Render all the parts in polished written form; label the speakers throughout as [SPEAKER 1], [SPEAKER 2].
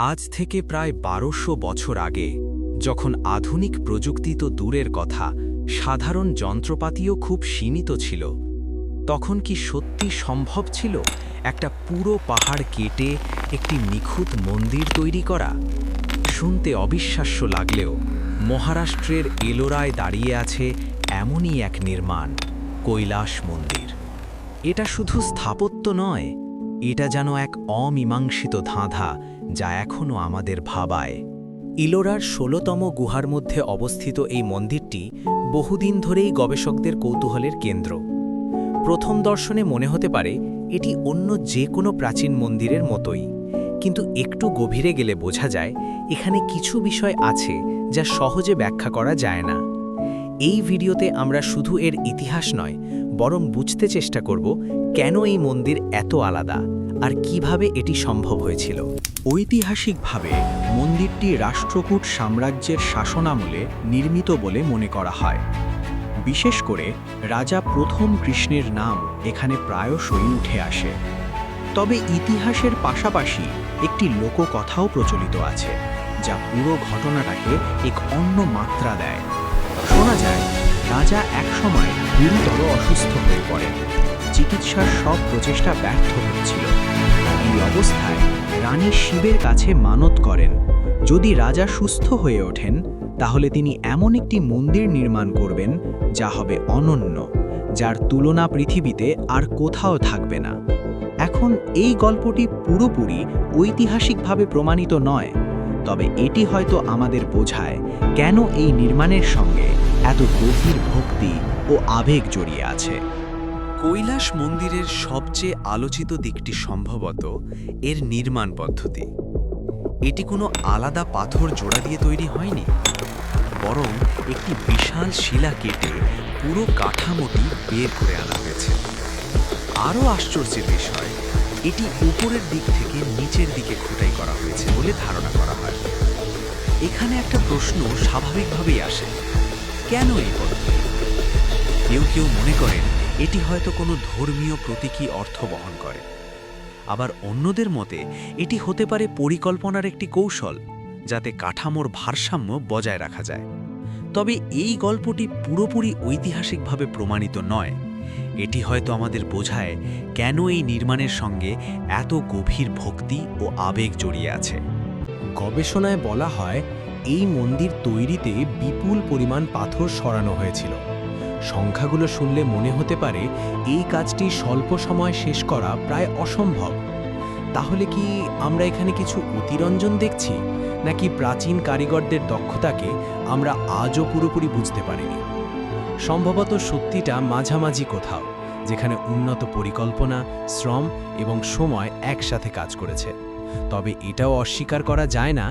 [SPEAKER 1] আজ থেকে প্রায় ১২০০ বছর আগে, যখন আধুনিক প্রযুক্তি তো দূরের কথা, সাধারণ যন্ত্রপাতিও খুব সীমিত ছিল, তখন কি সত্যি সম্ভব ছিল একটা পুরো পাহাড় কেটে একটি নিখুঁত মন্দির তৈরি করা? শুনতে অবিশ্বাস্য লাগলেও মহারাষ্ট্রের এলোরায় দাঁড়িয়ে আছে এমনই এক নির্মাণ, কৈলাস মন্দির। এটা শুধু স্থাপত্য নয়, এটা যেন এক অমীমাংসিত ধাঁধা যা এখনও আমাদের ভাবায়। ইলোরার ১৬তম গুহার মধ্যে অবস্থিত এই মন্দিরটি বহুদিন ধরেই গবেষকদের কৌতূহলের কেন্দ্র। প্রথম দর্শনে মনে হতে পারে এটি অন্য যে কোনো প্রাচীন মন্দিরের মতোই, কিন্তু একটু গভীরে গেলে বোঝা যায় এখানে কিছু বিষয় আছে যা সহজে ব্যাখ্যা করা যায় না। এই ভিডিওতে আমরা শুধু এর ইতিহাস নয়, বরং বুঝতে চেষ্টা করব কেন এই মন্দির এত আলাদা আর কিভাবে এটি সম্ভব হয়েছিল। ঐতিহাসিকভাবে মন্দিরটি রাষ্ট্রকূট সাম্রাজ্যের শাসনামলে নির্মিত বলে মনে করা হয়। বিশেষ করে রাজা প্রথম কৃষ্ণের নাম এখানে প্রায়শই উঠে আসে। তবে ইতিহাসের পাশাপাশি একটি লোককথাও প্রচলিত আছে, যা পুরো ঘটনাটাকে এক অন্য মাত্রা দেয়। শোনা যায় রাজা একসময় গুরুতর অসুস্থ হয়ে পড়েন, চিকিৎসার সব প্রচেষ্টা ব্যর্থ হচ্ছিল। এই অবস্থায় রানী শিবের কাছে মানত করেন, যদি রাজা সুস্থ হয়ে ওঠেন তাহলে তিনি এমন একটি মন্দির নির্মাণ করবেন যা হবে অনন্য, যার তুলনা পৃথিবীতে আর কোথাও থাকবে না। এখন এই গল্পটি পুরোপুরি ঐতিহাসিকভাবে প্রমাণিত নয়, তবে এটি হয়তো আমাদের বোঝায় কেন এই নির্মাণের সঙ্গে এত গভীর ভক্তি ও আবেগ জড়িয়ে আছে। কৈলাস মন্দিরের সবচেয়ে আলোচিত দিকটি সম্ভবত এর নির্মাণ পদ্ধতি। এটি কোনো আলাদা পাথর জোড়া দিয়ে তৈরি হয়নি, বরং একটি বিশাল শিলা কেটে পুরো কাঠামোটি বের করে আনা হয়েছে। আরও আশ্চর্যের বিষয়, এটি উপরের দিক থেকে নিচের দিকে খোদাই করা হয়েছে বলে ধারণা করা হয়। এখানে একটা প্রশ্ন স্বাভাবিকভাবেই আসে, কেন এই পদ্ধতি? কেউ কেউ মনে করেন এটি হয়তো কোনো ধর্মীয় প্রতীকী অর্থ বহন করে, আবার অন্যদের মতে এটি হতে পারে পরিকল্পনার একটি কৌশল, যাতে কাঠামোর ভারসাম্য বজায় রাখা যায়। তবে এই গল্পটি পুরোপুরি ঐতিহাসিকভাবে প্রমাণিত নয়। এটি হয়তো আমাদের বোঝায় কেন এই নির্মাণের সঙ্গে এত গভীর ভক্তি ও আবেগ জড়িয়ে আছে।
[SPEAKER 2] গবেষণায় বলা হয় এই মন্দির তৈরিতে বিপুল পরিমাণ পাথর সরানো হয়েছিল। সংখ্যাগুলো শুনলে মনে হতে পারে এই কাজটি স্বল্প সময় শেষ করা প্রায় অসম্ভব। তাহলে কি আমরা এখানে কিছু অতিরঞ্জন দেখছি, নাকি প্রাচীন কারিগরদের দক্ষতাকে আমরা আজও পুরোপুরি বুঝতে পারিনি? সম্ভবত সত্যিটা মাঝামাঝি কোথাও, যেখানে উন্নত পরিকল্পনা, শ্রম এবং সময় একসাথে কাজ করেছে। তবে এটাও অস্বীকার করা যায় না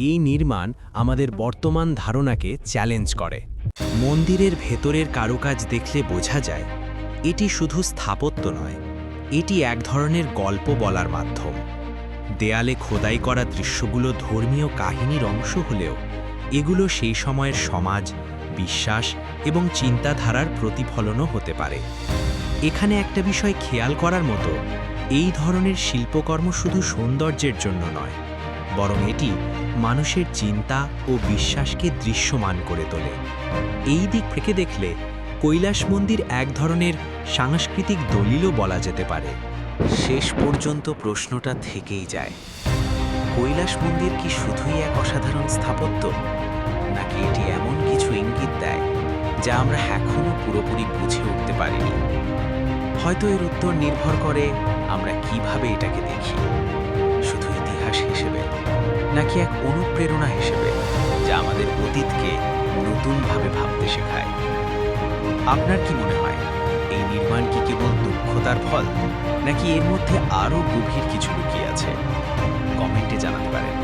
[SPEAKER 2] এই নির্মাণ আমাদের বর্তমান ধারণাকে চ্যালেঞ্জ করে।
[SPEAKER 1] মন্দিরের ভেতরের কারুকাজ দেখলে বোঝা যায় এটি শুধু স্থাপত্য নয়, এটি এক ধরনের গল্প বলার মাধ্যম। দেয়ালে খোদাই করা দৃশ্যগুলো ধর্মীয় কাহিনীর অংশ হলেও এগুলো সেই সময়ের সমাজ, বিশ্বাস এবং চিন্তাধারার প্রতিফলনও হতে পারে। এখানে একটা বিষয় খেয়াল করার মতো, এই ধরনের শিল্পকর্ম শুধু সৌন্দর্যের জন্য নয়, বরং এটি মানুষের চিন্তা ও বিশ্বাসকে দৃশ্যমান করে তোলে। এই দিক থেকে দেখলে কৈলাস মন্দির এক ধরনের সাংস্কৃতিক দলিলও বলা যেতে পারে। শেষ পর্যন্ত প্রশ্নটা থেকেই যায়, কৈলাস মন্দির কি শুধুই এক অসাধারণ স্থাপত্য, নাকি এটি এমন কিছু ইঙ্গিত দেয় যা আমরা এখনও পুরোপুরি বুঝে উঠতে পারিনি? হয়তো এর উত্তর নির্ভর করে আমরা কিভাবে এটাকে দেখি, শুধু ইতিহাস হিসেবে, নাকি এক অনুপ্রেরণা হিসেবে যা আমাদের অতীতকে নতুনভাবে ভাবতে শেখায়। আপনার কি মনে হয়, এই নির্মাণ কি কেবল দক্ষতার ফল, নাকি এর মধ্যে আরও গভীর কিছু লুকিয়ে আছে? কমেন্টে জানাতে পারেন।